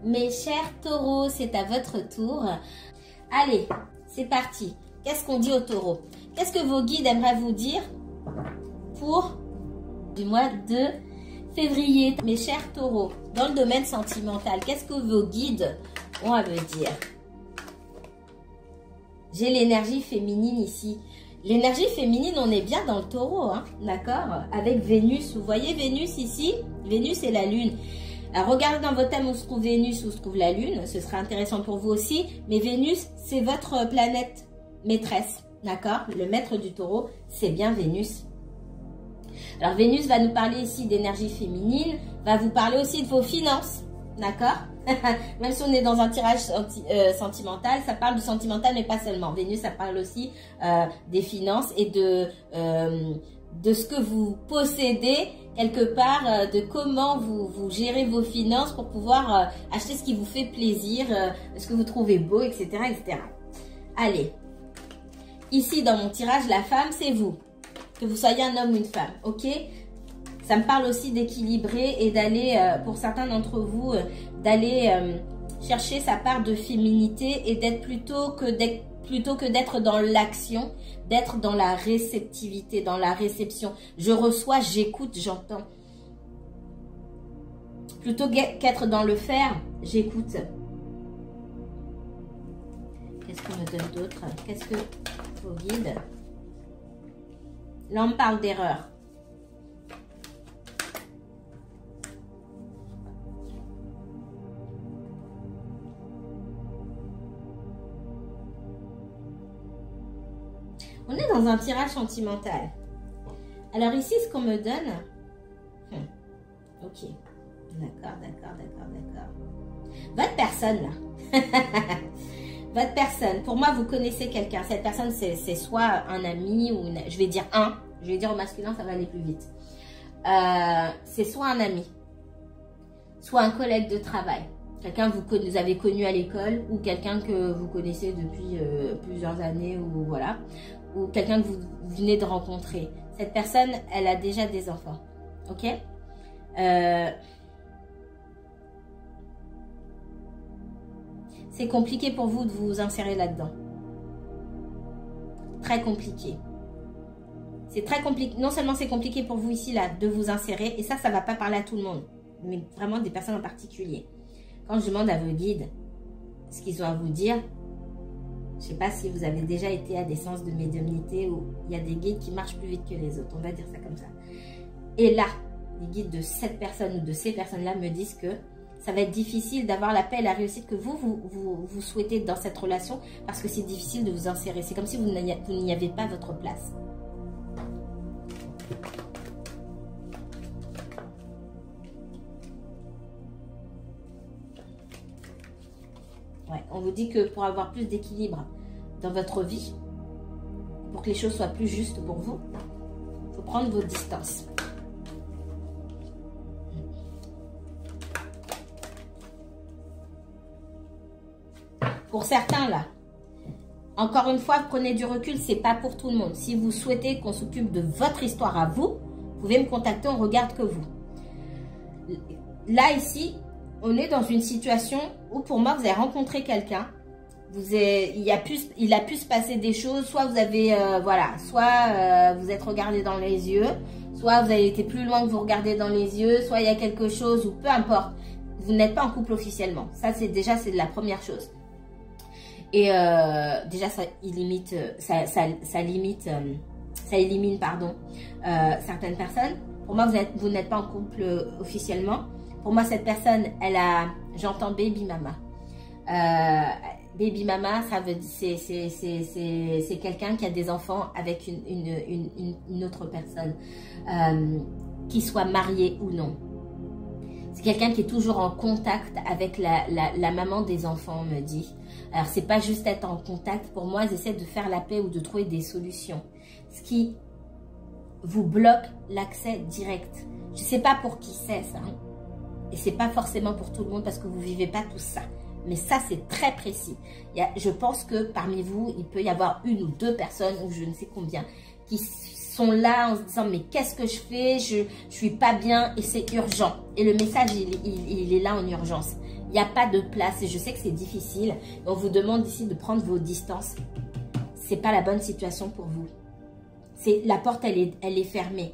Mes chers taureaux, c'est à votre tour. Allez, c'est parti. Qu'est-ce qu'on dit aux taureaux? Qu'est-ce que vos guides aimeraient vous dire pour du mois de février? Mes chers taureaux, dans le domaine sentimental, qu'est-ce que vos guides ont à me dire? J'ai l'énergie féminine ici. L'énergie féminine, on est bien dans le taureau, hein, d'accord? Avec Vénus, vous voyez Vénus ici? Vénus et la Lune. Alors, regardez dans votre thème où se trouve Vénus, où se trouve la Lune. Ce sera intéressant pour vous aussi. Mais Vénus, c'est votre planète maîtresse, d'accord? Le maître du taureau, c'est bien Vénus. Alors, Vénus va nous parler ici d'énergie féminine, va vous parler aussi de vos finances, d'accord? Même si on est dans un tirage sentimental, ça parle du sentimental, mais pas seulement. Vénus, ça parle aussi des finances et de ce que vous possédez quelque part, de comment vous gérez vos finances pour pouvoir acheter ce qui vous fait plaisir, ce que vous trouvez beau, etc., etc. Allez, ici dans mon tirage, la femme, c'est vous. Que vous soyez un homme ou une femme, ok? Ça me parle aussi d'équilibrer et d'aller, pour certains d'entre vous, d'aller chercher sa part de féminité et d'être plutôt que d'être dans l'action, d'être dans la réceptivité, dans la réception. Je reçois, j'écoute, j'entends. Plutôt qu'être dans le faire, j'écoute. Qu'est-ce qu'on me donne d'autre? Qu'est-ce que vos guides? Là, on me parle d'erreur. On est dans un tirage sentimental. Alors ici, ce qu'on me donne... Ok. D'accord. Votre personne, là. Votre personne. Pour moi, vous connaissez quelqu'un. Cette personne, c'est soit un ami ou une... Je vais dire un. Je vais dire au masculin, ça va aller plus vite. C'est soit un ami, soit un collègue de travail. Quelqu'un que vous avez connu à l'école ou quelqu'un que vous connaissez depuis plusieurs années ou voilà. Ou quelqu'un que vous venez de rencontrer. Cette personne, elle a déjà des enfants. Ok? C'est compliqué pour vous de vous insérer là-dedans. Très compliqué. C'est très compliqué. Non seulement c'est compliqué pour vous ici, là, de vous insérer. Et ça ne va pas parler à tout le monde. Mais vraiment des personnes en particulier. Quand je demande à vos guides ce qu'ils ont à vous dire, je ne sais pas si vous avez déjà été à des séances de médiumnité où il y a des guides qui marchent plus vite que les autres. On va dire ça comme ça. Et là, les guides de cette personne ou de ces personnes-là me disent que ça va être difficile d'avoir la paix et la réussite que vous souhaitez dans cette relation parce que c'est difficile de vous insérer. C'est comme si vous n'y avez pas votre place. Ouais, on vous dit que pour avoir plus d'équilibre dans votre vie, pour que les choses soient plus justes pour vous, il faut prendre vos distances. Pour certains, là, encore une fois, prenez du recul, c'est pas pour tout le monde. Si vous souhaitez qu'on s'occupe de votre histoire à vous, vous pouvez me contacter, on regarde que vous. Là, ici, on est dans une situation où, pour moi, vous avez rencontré quelqu'un. Il a pu se passer des choses. Soit vous avez, soit vous êtes regardé dans les yeux. Soit vous avez été plus loin que vous regardez dans les yeux. Soit il y a quelque chose, ou peu importe. Vous n'êtes pas en couple officiellement. Ça, c'est la première chose. Et déjà, ça élimine certaines personnes. Pour moi, vous n'êtes pas en couple officiellement. Pour moi, cette personne, j'entends baby mama. Baby mama, ça veut dire c'est quelqu'un qui a des enfants avec une autre personne, qui soit mariée ou non. C'est quelqu'un qui est toujours en contact avec la maman des enfants, on me dit. Alors, c'est pas juste être en contact. Pour moi, ils essaient de faire la paix ou de trouver des solutions. Ce qui vous bloque l'accès direct. Je sais pas pour qui c'est ça. Hein. Et c'est pas forcément pour tout le monde parce que vous vivez pas tout ça. Mais ça, c'est très précis. Je pense que parmi vous, il peut y avoir une ou deux personnes, ou je ne sais combien, qui sont là en se disant mais qu'est-ce que je fais, je suis pas bien et c'est urgent. Et le message il est là en urgence. Il n'y a pas de place et je sais que c'est difficile. On vous demande ici de prendre vos distances. C'est pas la bonne situation pour vous. La porte, elle est fermée.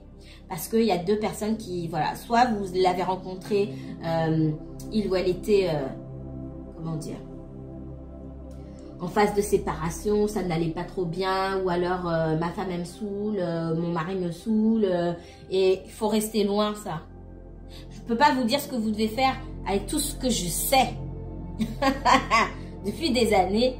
Parce qu'il y a deux personnes qui, voilà, soit vous l'avez rencontré, il ou elle était, comment dire, en phase de séparation, ça n'allait pas trop bien, ou alors ma femme elle me saoule, mon mari me saoule, et il faut rester loin ça. Je ne peux pas vous dire ce que vous devez faire avec tout ce que je sais depuis des années.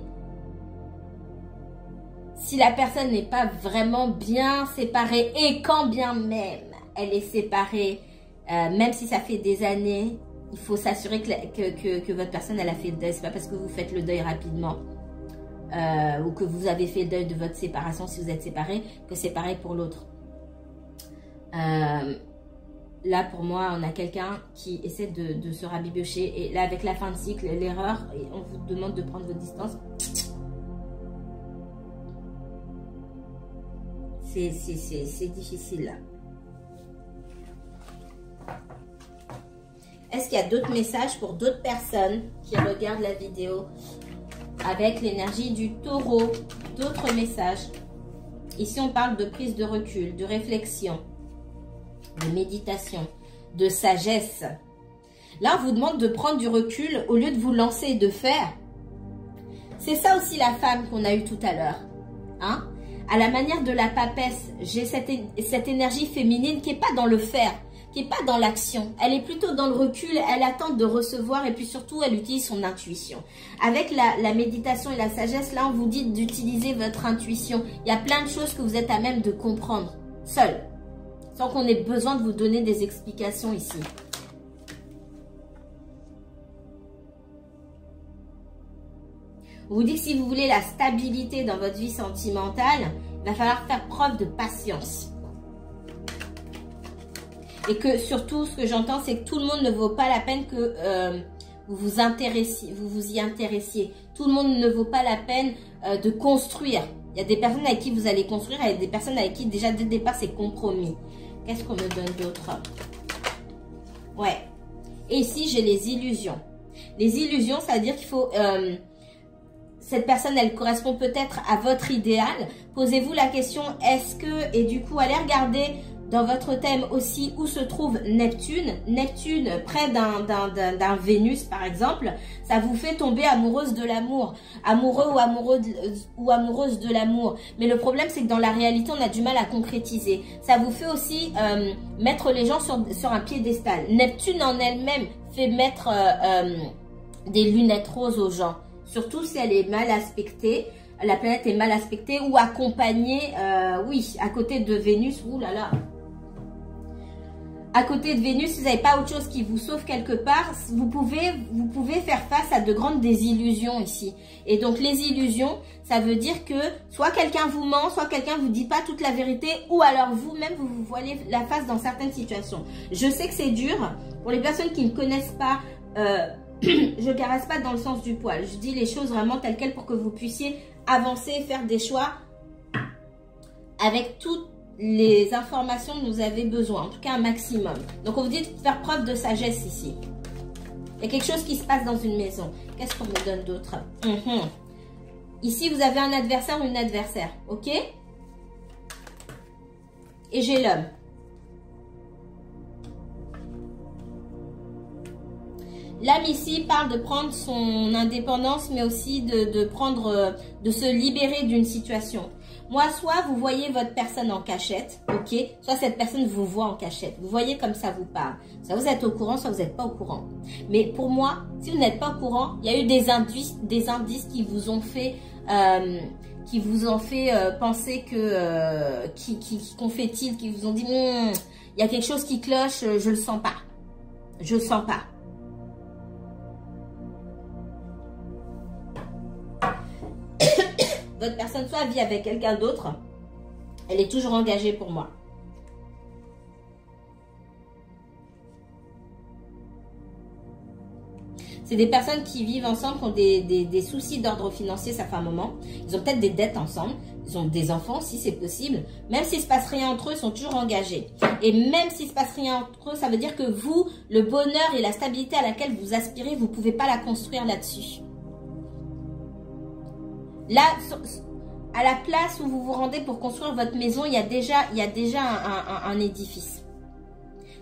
Si la personne n'est pas vraiment bien séparée, et quand bien même elle est séparée, même si ça fait des années, il faut s'assurer que votre personne elle a fait le deuil. C'est pas parce que vous faites le deuil rapidement ou que vous avez fait le deuil de votre séparation si vous êtes séparés que c'est pareil pour l'autre. Là pour moi on a quelqu'un qui essaie de se rabibiocher et là avec la fin de cycle, l'erreur, on vous demande de prendre vos distances. C'est difficile là. Est-ce qu'il y a d'autres messages pour d'autres personnes qui regardent la vidéo avec l'énergie du taureau? D'autres messages. Ici, on parle de prise de recul, de réflexion, de méditation, de sagesse. Là, on vous demande de prendre du recul au lieu de vous lancer et de faire. C'est ça aussi la femme qu'on a eue tout à l'heure. Hein? À la manière de la papesse, j'ai cette énergie féminine qui n'est pas dans le faire, qui n'est pas dans l'action. Elle est plutôt dans le recul, elle attend de recevoir et puis surtout, elle utilise son intuition. Avec la méditation et la sagesse, là, on vous dit d'utiliser votre intuition. Il y a plein de choses que vous êtes à même de comprendre, seul, sans qu'on ait besoin de vous donner des explications ici. On vous dit que si vous voulez la stabilité dans votre vie sentimentale, il va falloir faire preuve de patience. Et que surtout, ce que j'entends, c'est que tout le monde ne vaut pas la peine que vous vous y intéressiez. Tout le monde ne vaut pas la peine de construire. Il y a des personnes avec qui vous allez construire, et des personnes avec qui déjà dès le départ c'est compromis. Qu'est-ce qu'on me donne d'autre? Ouais. Et ici, j'ai les illusions. Les illusions, ça veut dire qu'il faut... cette personne, elle correspond peut-être à votre idéal. Posez-vous la question, est-ce que... Et du coup, allez regarder dans votre thème aussi où se trouve Neptune. Neptune, près d'un Vénus, par exemple, ça vous fait tomber amoureuse de l'amour. Amoureux ou amoureuse de l'amour. Mais le problème, c'est que dans la réalité, on a du mal à concrétiser. Ça vous fait aussi mettre les gens sur un piédestal. Neptune en elle-même fait mettre des lunettes roses aux gens. Surtout si elle est mal aspectée, la planète est mal aspectée ou accompagnée, oui, à côté de Vénus, ouh là là. À côté de Vénus, si vous n'avez pas autre chose qui vous sauve quelque part, vous pouvez faire face à de grandes désillusions ici. Et donc les illusions, ça veut dire que soit quelqu'un vous ment, soit quelqu'un vous dit pas toute la vérité, ou alors vous-même vous vous voilez la face dans certaines situations. Je sais que c'est dur, pour les personnes qui ne connaissent pas... je caresse pas dans le sens du poil. Je dis les choses vraiment telles quelles pour que vous puissiez avancer et faire des choix avec toutes les informations dont vous avez besoin. En tout cas, un maximum. Donc, on vous dit de faire preuve de sagesse ici. Il y a quelque chose qui se passe dans une maison. Qu'est-ce qu'on me donne d'autre? Ici, vous avez un adversaire ou une adversaire. Ok? Et j'ai l'homme. L'âme ici parle de prendre son indépendance, mais aussi de se libérer d'une situation. Moi, soit vous voyez votre personne en cachette, ok, soit cette personne vous voit en cachette. Vous voyez comme ça vous parle. Soit vous êtes au courant, soit vous n'êtes pas au courant. Mais pour moi, si vous n'êtes pas au courant, il y a eu des indices qui vous ont fait, penser que, qu'on fait-il, qui vous ont dit, il y a quelque chose qui cloche, je le sens pas. Je le sens pas. Votre personne soit vit avec quelqu'un d'autre, elle est toujours engagée pour moi. C'est des personnes qui vivent ensemble, qui ont des soucis d'ordre financier, ça fait un moment. Ils ont peut-être des dettes ensemble. Ils ont des enfants, si c'est possible. Même s'il ne se passe rien entre eux, ils sont toujours engagés. Et même s'il ne se passe rien entre eux, ça veut dire que vous, le bonheur et la stabilité à laquelle vous aspirez, vous ne pouvez pas la construire là-dessus. Là, à la place où vous vous rendez pour construire votre maison, il y a déjà un édifice.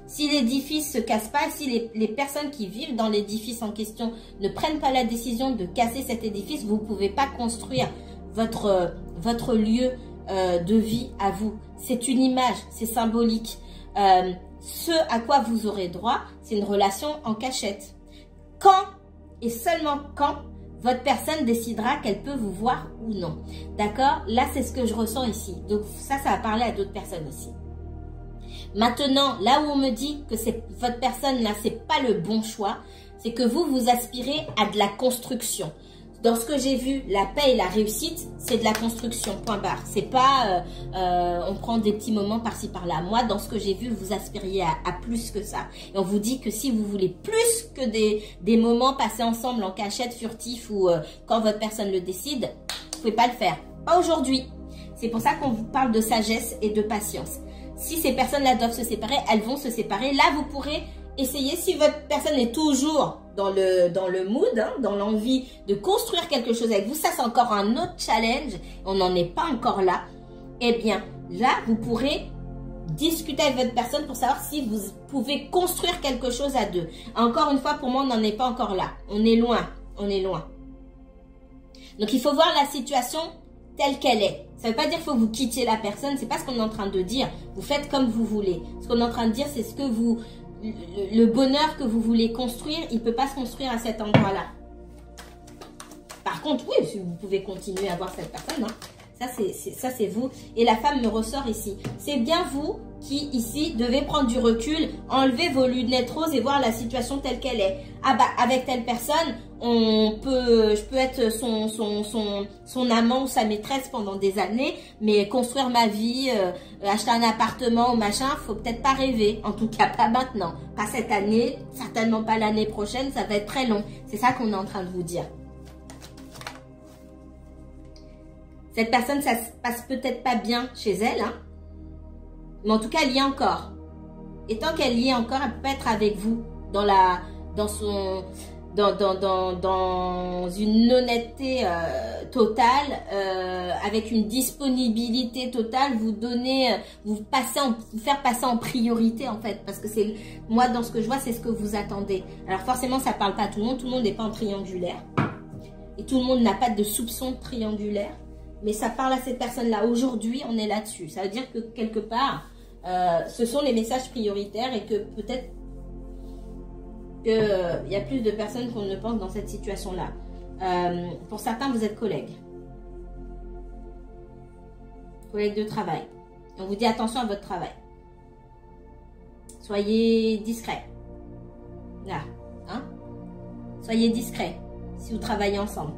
Si l'édifice se casse pas, si les personnes qui vivent dans l'édifice en question ne prennent pas la décision de casser cet édifice, vous ne pouvez pas construire votre lieu de vie à vous. C'est une image, c'est symbolique. Ce à quoi vous aurez droit, c'est une relation en cachette. Quand et seulement quand votre personne décidera qu'elle peut vous voir ou non. D'accord? Là, c'est ce que je ressens ici. Donc ça va parler à d'autres personnes aussi. Maintenant, là où on me dit que votre personne là, c'est pas le bon choix, c'est que vous aspirez à de la construction. Dans ce que j'ai vu, la paix et la réussite, c'est de la construction, point barre. C'est pas, on prend des petits moments par-ci par-là. Moi, dans ce que j'ai vu, vous aspiriez à plus que ça. Et on vous dit que si vous voulez plus que des moments passés ensemble en cachette, furtif ou quand votre personne le décide, vous pouvez pas le faire. Pas aujourd'hui. C'est pour ça qu'on vous parle de sagesse et de patience. Si ces personnes-là doivent se séparer, elles vont se séparer. Là, vous pourrez essayer, si votre personne est toujours dans le mood, hein, dans l'envie de construire quelque chose avec vous, ça c'est encore un autre challenge, on n'en est pas encore là, eh bien là vous pourrez discuter avec votre personne pour savoir si vous pouvez construire quelque chose à deux. Encore une fois, pour moi on n'en est pas encore là, on est loin. Donc il faut voir la situation telle qu'elle est. Ça ne veut pas dire qu'il faut que vous quittiez la personne, c'est pas ce qu'on est en train de dire, vous faites comme vous voulez. Ce qu'on est en train de dire, c'est ce que vous... Le bonheur que vous voulez construire, il ne peut pas se construire à cet endroit-là. Par contre, oui, si vous pouvez continuer à voir cette personne, hein, ça c'est vous. Et la femme me ressort ici. C'est bien vous qui, ici, devez prendre du recul, enlever vos lunettes roses et voir la situation telle qu'elle est. Ah bah, avec telle personne, je peux être son amant ou sa maîtresse pendant des années, mais construire ma vie, acheter un appartement ou machin, faut peut-être pas rêver. En tout cas, pas maintenant. Pas cette année, certainement pas l'année prochaine, ça va être très long. C'est ça qu'on est en train de vous dire. Cette personne, ça se passe peut-être pas bien chez elle, hein. Mais en tout cas, elle y est encore. Et tant qu'elle y est encore, elle peut être avec vous dans une honnêteté totale, avec une disponibilité totale, vous faire passer en priorité en fait, parce que c'est moi dans ce que je vois, c'est ce que vous attendez. Alors forcément, ça parle pas à tout le monde n'est pas en triangulaire et tout le monde n'a pas de soupçon triangulaire, mais ça parle à cette personne-là. Aujourd'hui, on est là-dessus. Ça veut dire que quelque part, ce sont les messages prioritaires et que peut-être qu'il y a plus de personnes qu'on ne pense dans cette situation-là. Pour certains, vous êtes collègues. Collègues de travail. On vous dit attention à votre travail. Soyez discret. Là. Hein? Soyez discret si vous travaillez ensemble.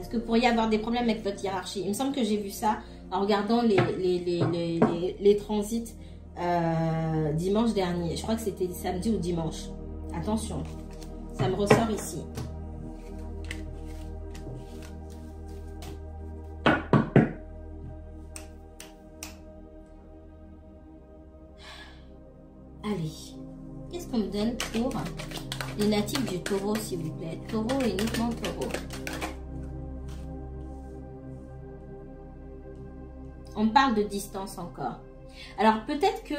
Est-ce que vous pourriez avoir des problèmes avec votre hiérarchie? Il me semble que j'ai vu ça en regardant les transits dimanche dernier. Je crois que c'était samedi ou dimanche. Attention, ça me ressort ici. Allez, qu'est-ce qu'on me donne pour les natifs du taureau, s'il vous plaît? Taureau et uniquement taureau. On parle de distance encore. Alors peut-être que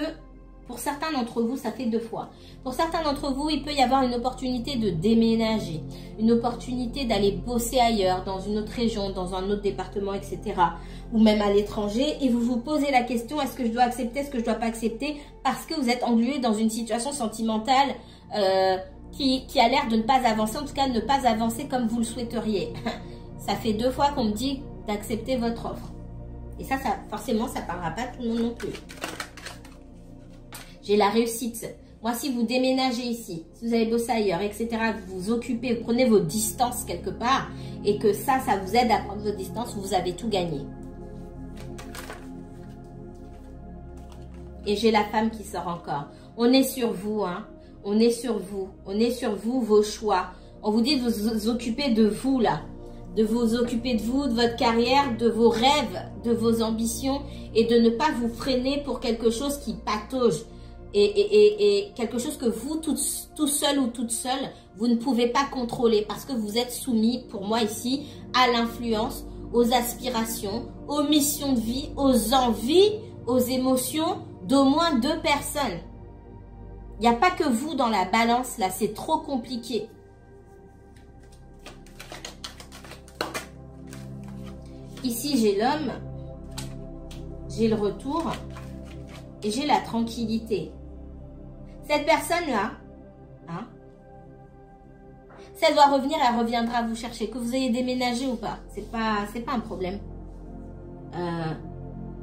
pour certains d'entre vous, ça fait 2 fois. Pour certains d'entre vous, il peut y avoir une opportunité de déménager, une opportunité d'aller bosser ailleurs, dans une autre région, dans un autre département, etc. Ou même à l'étranger. Et vous vous posez la question, est-ce que je dois accepter, est-ce que je ne dois pas accepter? Parce que vous êtes englué dans une situation sentimentale qui a l'air de ne pas avancer, en tout cas ne pas avancer comme vous le souhaiteriez. Ça fait 2 fois qu'on me dit d'accepter votre offre. Et ça, forcément, ça ne parlera pas à tout le monde non plus. J'ai la réussite. Moi, si vous déménagez ici, si vous avez bossé ailleurs, etc., vous vous occupez, vous prenez vos distances quelque part, et que ça vous aide à prendre vos distances, vous avez tout gagné. Et j'ai la femme qui sort encore. On est sur vous, hein. On est sur vous. On est sur vous, vos choix. On vous dit de vous occuper de vous, là. De vous occuper de vous, de votre carrière, de vos rêves, de vos ambitions. Et de ne pas vous freiner pour quelque chose qui patauge. Et quelque chose que vous, tout seul ou toute seule, vous ne pouvez pas contrôler. Parce que vous êtes soumis, pour moi ici, à l'influence, aux aspirations, aux missions de vie, aux envies, aux émotions d'au moins 2 personnes. Il n'y a pas que vous dans la balance, là, c'est trop compliqué. Ici, j'ai l'homme, j'ai le retour et j'ai la tranquillité. Cette personne-là, hein, si elle doit revenir, elle reviendra vous chercher. Que vous ayez déménagé ou pas, c'est pas un problème.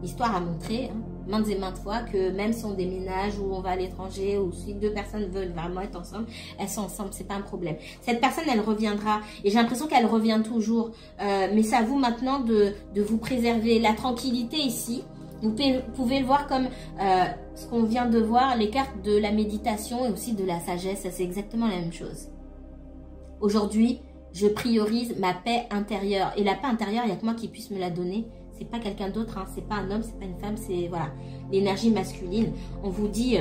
L'histoire a montré, hein, maintes et maintes fois, que même si on déménage ou on va à l'étranger ou si 2 personnes veulent vraiment être ensemble, elles sont ensemble, c'est pas un problème. Cette personne, elle reviendra et j'ai l'impression qu'elle revient toujours. Mais c'est à vous maintenant de vous préserver. La tranquillité ici, vous pouvez le voir comme ce qu'on vient de voir, les cartes de la méditation et aussi de la sagesse, c'est exactement la même chose. Aujourd'hui, je priorise ma paix intérieure. Et la paix intérieure, il n'y a que moi qui puisse me la donner. C'est pas quelqu'un d'autre, hein. C'est pas un homme, c'est pas une femme, c'est voilà l'énergie masculine. On vous dit,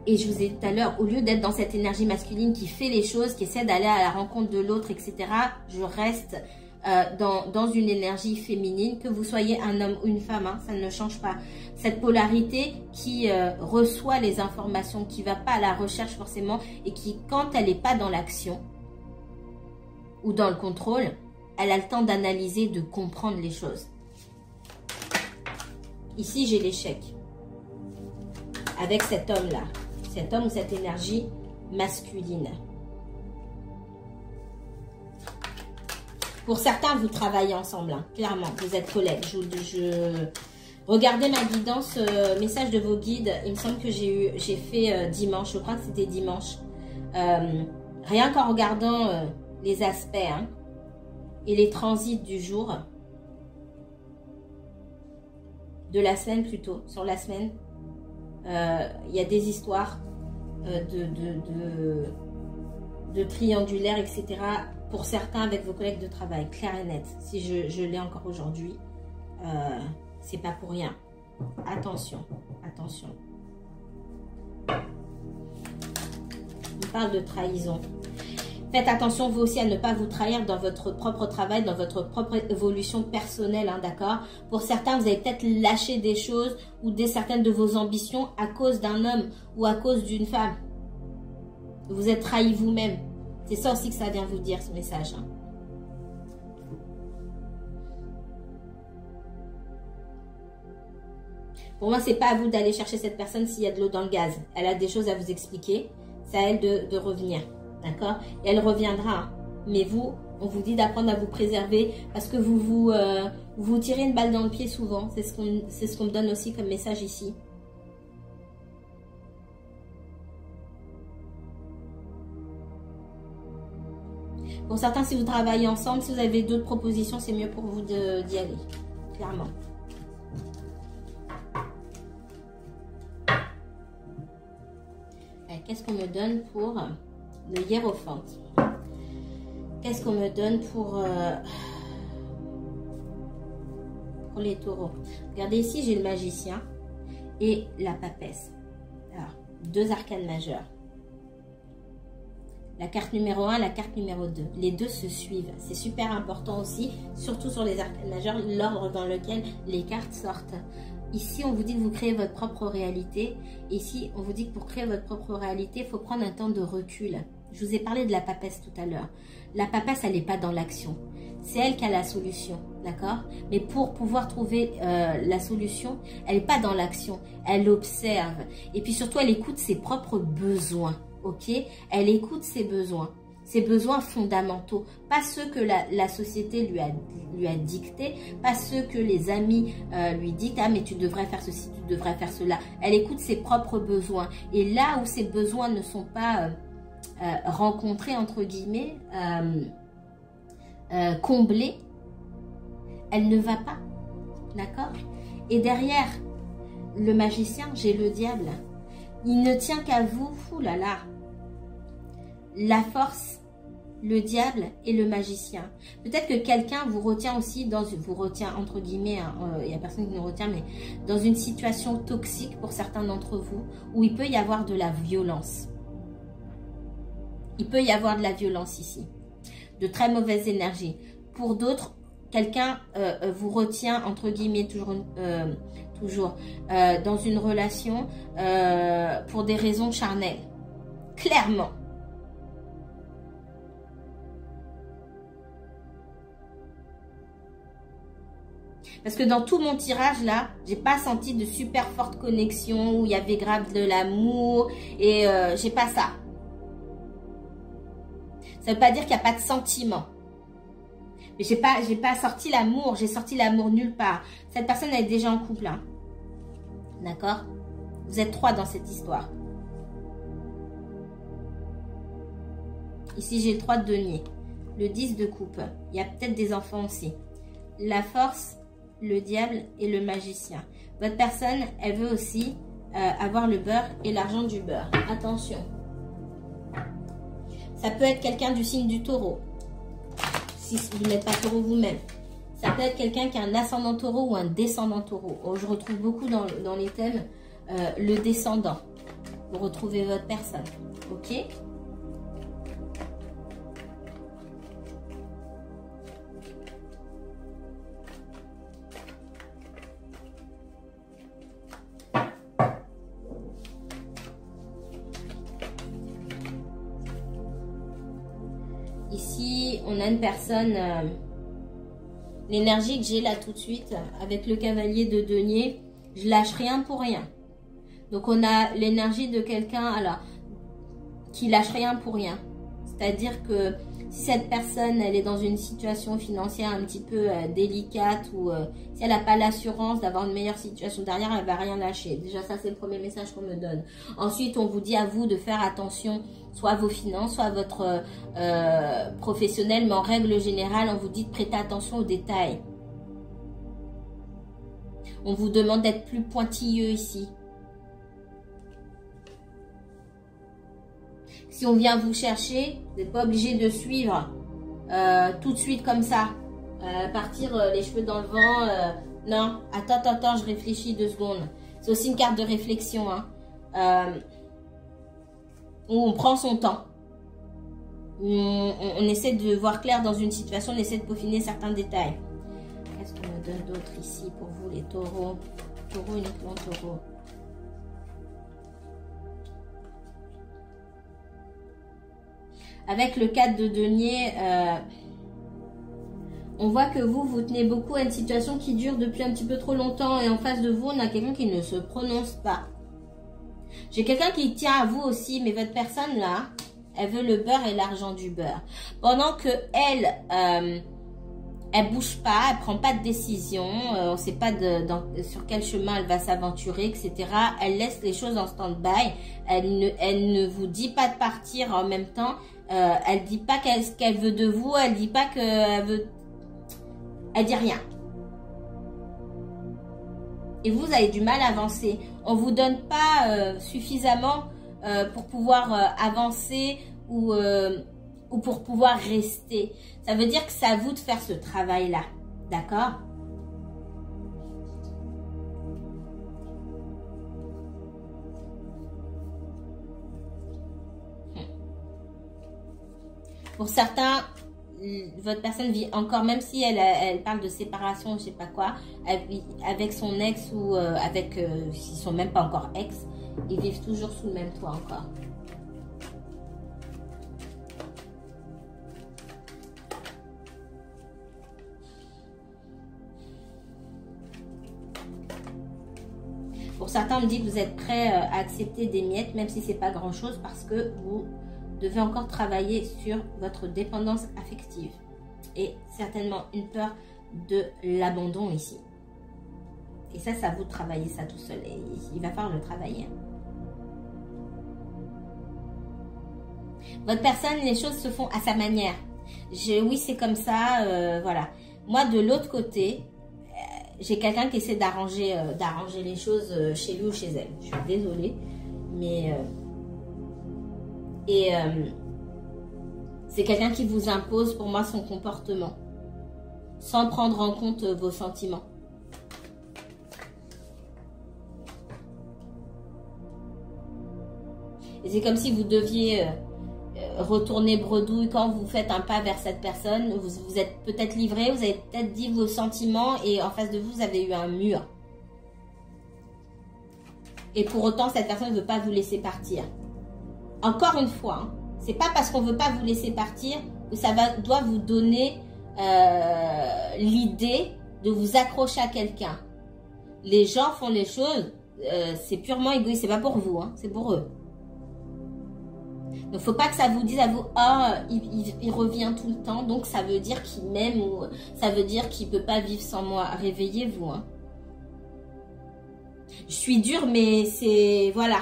et je vous ai dit tout à l'heure, au lieu d'être dans cette énergie masculine qui fait les choses, qui essaie d'aller à la rencontre de l'autre, etc., je reste dans une énergie féminine, que vous soyez un homme ou une femme, hein, ça ne change pas. Cette polarité qui reçoit les informations, qui ne va pas à la recherche forcément, et qui, quand elle n'est pas dans l'action ou dans le contrôle, elle a le temps d'analyser, de comprendre les choses. Ici, j'ai l'échec. Avec cet homme-là. Cet homme ou cette énergie masculine. Pour certains, vous travaillez ensemble, hein, clairement. Vous êtes collègues. Regardez ma guidance, message de vos guides. Il me semble que j'ai fait dimanche. Je crois que c'était dimanche. Rien qu'en regardant les aspects, hein, et les transits du jour, de la semaine plutôt, sur la semaine, il y a des histoires de triangulaires, etc. Pour certains avec vos collègues de travail, clair et net. Si je l'ai encore aujourd'hui, c'est pas pour rien. Attention, attention. On parle de trahison. Faites attention vous aussi à ne pas vous trahir dans votre propre travail, dans votre propre évolution personnelle, hein, d'accord? Pour certains, vous avez peut-être lâché des choses ou certaines de vos ambitions à cause d'un homme ou à cause d'une femme. Vous êtes trahi vous-même. C'est ça aussi que ça vient vous dire, ce message. Hein. Pour moi, c'est pas à vous d'aller chercher cette personne s'il y a de l'eau dans le gaz. Elle a des choses à vous expliquer. C'est à elle de revenir. D'accord? Et elle reviendra. Hein. Mais vous, on vous dit d'apprendre à vous préserver parce que vous tirez une balle dans le pied souvent. C'est ce qu'on me donne aussi comme message ici. Pour certains, si vous travaillez ensemble, si vous avez d'autres propositions, c'est mieux pour vous d'y aller. Clairement. Qu'est-ce qu'on me donne pour le hiérophant? Qu'est-ce qu'on me donne pour les taureaux? Regardez ici, j'ai le magicien et la papesse. Alors, 2 arcanes majeures. La carte numéro 1, la carte numéro 2. Les deux se suivent. C'est super important aussi, surtout sur les arcanes majeures, l'ordre dans lequel les cartes sortent. Ici, on vous dit que vous créez votre propre réalité. Ici, on vous dit que pour créer votre propre réalité, il faut prendre un temps de recul. Je vous ai parlé de la papesse tout à l'heure. La papesse, elle n'est pas dans l'action. C'est elle qui a la solution, d'accord? Mais pour pouvoir trouver la solution, elle n'est pas dans l'action. Elle observe. Et puis surtout, elle écoute ses propres besoins. Ok, elle écoute ses besoins fondamentaux, pas ceux que la société lui a dictés, pas ceux que les amis lui dictent, ah mais tu devrais faire ceci, tu devrais faire cela. Elle écoute ses propres besoins et là où ses besoins ne sont pas rencontrés entre guillemets, comblés, elle ne va pas, d'accord? Et derrière le magicien, j'ai le diable. Il ne tient qu'à vous. Ouh là là. La force, le diable et le magicien. Peut-être que quelqu'un vous retient aussi, vous retient entre guillemets, il n'y a personne qui nous retient, mais dans une situation toxique pour certains d'entre vous, où il peut y avoir de la violence. Il peut y avoir de la violence ici. De très mauvaises énergies. Pour d'autres, quelqu'un vous retient, entre guillemets, toujours dans une relation pour des raisons charnelles. Clairement. Parce que dans tout mon tirage là, j'ai pas senti de super forte connexion où il y avait grave de l'amour et j'ai pas ça. Ça veut pas dire qu'il n'y a pas de sentiment. Mais j'ai pas sorti l'amour, j'ai sorti l'amour nulle part. Cette personne elle est déjà en couple. Hein. D'accord? Vous êtes 3 dans cette histoire. Ici j'ai le 3 de denier. Le 10 de coupe. Il y a peut-être des enfants aussi. La force, le diable et le magicien. Votre personne, elle veut aussi avoir le beurre et l'argent du beurre. Attention. Ça peut être quelqu'un du signe du taureau. Si vous n'êtes pas taureau vous-même. Ça peut être quelqu'un qui a un ascendant taureau ou un descendant taureau. Oh, je retrouve beaucoup dans les thèmes le descendant. Vous retrouvez votre personne. Ok ? Ici, on a une personne, l'énergie que j'ai là tout de suite, avec le cavalier de denier, je lâche rien pour rien. Donc, on a l'énergie de quelqu'un qui lâche rien pour rien. C'est-à-dire que si cette personne, elle est dans une situation financière un petit peu délicate ou si elle n'a pas l'assurance d'avoir une meilleure situation derrière, elle ne va rien lâcher. Déjà, ça, c'est le premier message qu'on me donne. Ensuite, on vous dit à vous de faire attention, soit à vos finances, soit à votre professionnel. Mais en règle générale, on vous dit de prêter attention aux détails. On vous demande d'être plus pointilleux ici. Si on vient vous chercher, vous n'êtes pas obligé de suivre tout de suite comme ça. Partir les cheveux dans le vent. Non, attends, je réfléchis 2 secondes. C'est aussi une carte de réflexion. Hein. Où on prend son temps. On essaie de voir clair dans une situation, on essaie de peaufiner certains détails. Qu'est-ce qu'on me donne d'autre ici pour vous les taureaux? Taureaux, uniquement taureaux. Avec le 4 de denier, on voit que vous tenez beaucoup à une situation qui dure depuis un petit peu trop longtemps. Et en face de vous, on a quelqu'un qui ne se prononce pas. J'ai quelqu'un qui tient à vous aussi, mais votre personne là, elle veut le beurre et l'argent du beurre. Pendant que elle bouge pas, elle prend pas de décision, on ne sait pas sur quel chemin elle va s'aventurer, etc. Elle laisse les choses en stand-by. Elle ne vous dit pas de partir en même temps. Elle dit pas ce qu'elle veut de vous. Elle dit pas qu'elle veut. Elle dit rien. Et vous avez du mal à avancer. On vous donne pas suffisamment pour pouvoir avancer ou pour pouvoir rester. Ça veut dire que c'est à vous de faire ce travail-là. D'accord ? Pour certains, votre personne vit encore, même si elle parle de séparation, je sais pas quoi, avec son ex ou avec, s'ils sont même pas encore ex, ils vivent toujours sous le même toit encore. Pour certains, on me dit que vous êtes prêts à accepter des miettes, même si c'est pas grand chose, parce que vous devez encore travailler sur votre dépendance affective et certainement une peur de l'abandon ici. Et ça, ça vous travaillez ça tout seul et il va falloir le travailler. Votre personne, les choses se font à sa manière. Oui, c'est comme ça, voilà. Moi, de l'autre côté, j'ai quelqu'un qui essaie d'arranger les choses chez lui ou chez elle. Je suis désolée. Mais... c'est quelqu'un qui vous impose, pour moi, son comportement. Sans prendre en compte vos sentiments. Et c'est comme si vous deviez retourner bredouille quand vous faites un pas vers cette personne. Vous êtes peut-être livré, vous avez peut-être dit vos sentiments et en face de vous, vous avez eu un mur. Et pour autant, cette personne ne veut pas vous laisser partir. Encore une fois, hein, c'est pas parce qu'on ne veut pas vous laisser partir que ça doit vous donner l'idée de vous accrocher à quelqu'un. Les gens font les choses, c'est purement égoïste, c'est pas pour vous, hein, c'est pour eux. Donc, faut pas que ça vous dise à vous, il revient tout le temps, donc ça veut dire qu'il m'aime ou ça veut dire qu'il peut pas vivre sans moi. Réveillez-vous. Hein. Je suis dure, mais c'est... Voilà.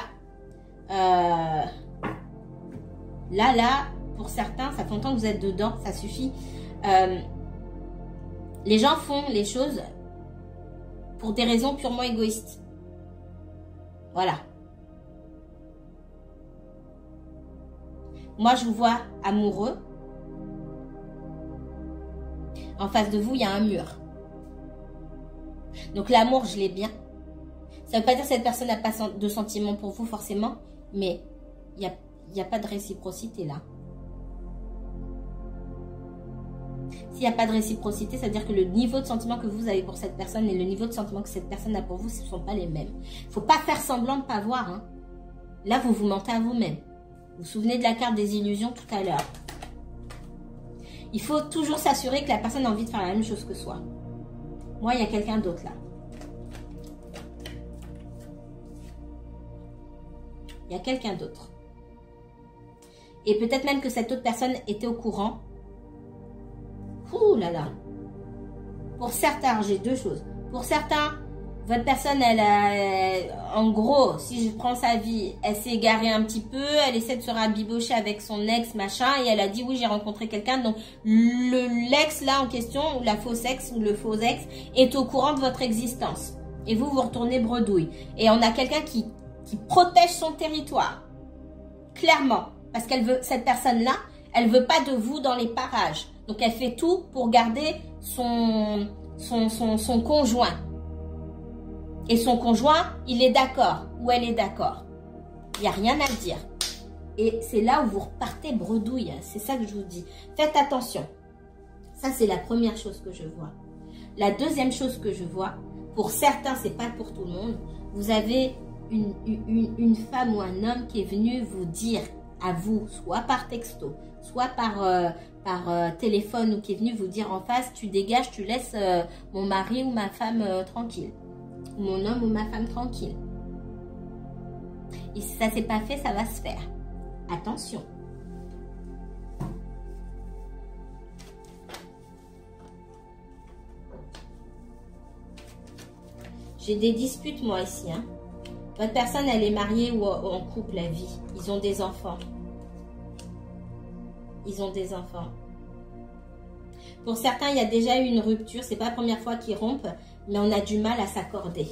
Là, pour certains, ça fait longtemps que vous êtes dedans, ça suffit. Les gens font les choses pour des raisons purement égoïstes. Voilà. Moi, je vous vois amoureux. En face de vous, il y a un mur. Donc, l'amour, je l'ai bien. Ça ne veut pas dire que cette personne n'a pas de sentiments pour vous, forcément. Mais il n'y a pas de réciprocité, là. S'il n'y a pas de réciprocité, ça veut dire que le niveau de sentiment que vous avez pour cette personne et le niveau de sentiment que cette personne a pour vous, ce ne sont pas les mêmes. Il ne faut pas faire semblant de ne pas voir. Hein. Là, vous vous mentez à vous-même. Vous vous souvenez de la carte des illusions tout à l'heure. Il faut toujours s'assurer que la personne a envie de faire la même chose que soi. Moi, il y a quelqu'un d'autre là. Il y a quelqu'un d'autre. Et peut-être même que cette autre personne était au courant. Ouh là là. Pour certains, j'ai deux choses. Pour certains, votre personne, elle a, en gros, si je prends sa vie, elle s'est égarée un petit peu, elle essaie de se rabibocher avec son ex, machin, et elle a dit oui, j'ai rencontré quelqu'un. Donc, l'ex là en question, ou la fausse ex, ou le faux ex, est au courant de votre existence. Et vous, vous retournez bredouille. Et on a quelqu'un qui protège son territoire. Clairement. Parce qu'elle veut, cette personne-là, elle veut pas de vous dans les parages. Donc, elle fait tout pour garder son conjoint. Et son conjoint, il est d'accord. Ou elle est d'accord. Il n'y a rien à dire. Et c'est là où vous repartez bredouille. C'est ça que je vous dis. Faites attention. Ça, c'est la première chose que je vois. La deuxième chose que je vois, pour certains, c'est pas pour tout le monde. Vous avez une femme ou un homme qui est venu vous dire à vous, soit par texto, soit par téléphone, ou qui est venu vous dire en face, tu dégages, tu laisses mon mari ou ma femme tranquille. Mon homme ou ma femme tranquille. Et si ça s'est pas fait, ça va se faire. Attention. J'ai des disputes moi ici. Hein. Votre personne, elle est mariée ou en couple à vie. Ils ont des enfants. Ils ont des enfants. Pour certains, il y a déjà eu une rupture. C'est pas la première fois qu'ils rompent. Mais on a du mal à s'accorder.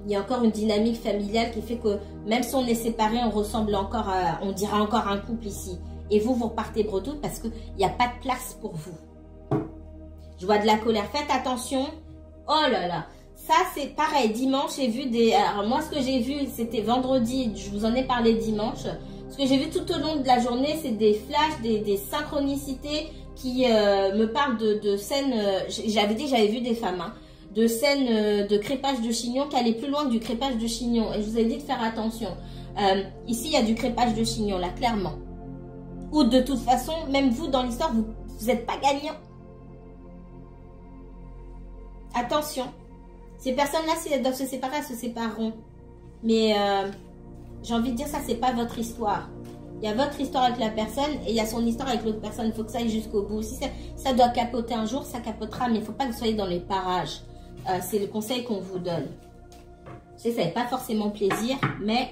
Il y a encore une dynamique familiale qui fait que même si on est séparés, on ressemble encore à, on dira encore un couple ici. Et vous, vous repartez bredouille parce qu'il n'y a pas de place pour vous. Je vois de la colère. Faites attention. Oh là là. Ça, c'est pareil. Dimanche, j'ai vu des... Alors moi, ce que j'ai vu, c'était vendredi. Je vous en ai parlé dimanche. Ce que j'ai vu tout au long de la journée, c'est des flashs, des synchronicités qui me parle de scènes, j'avais dit que j'avais vu des femmes, hein, de scènes de crépage de chignon qui allaient plus loin du crépage de chignon. Et je vous ai dit de faire attention. Ici, il y a du crépage de chignon, là, clairement. Ou de toute façon, même vous, dans l'histoire, vous n'êtes pas gagnant. Attention. Ces personnes-là, si elles doivent se séparer, elles se sépareront. Mais j'ai envie de dire, ça, c'est pas votre histoire. Il y a votre histoire avec la personne et il y a son histoire avec l'autre personne. Il faut que ça aille jusqu'au bout. Si ça doit capoter un jour, ça capotera. Mais il ne faut pas que vous soyez dans les parages. C'est le conseil qu'on vous donne. Je sais que ça n'est pas forcément plaisir, mais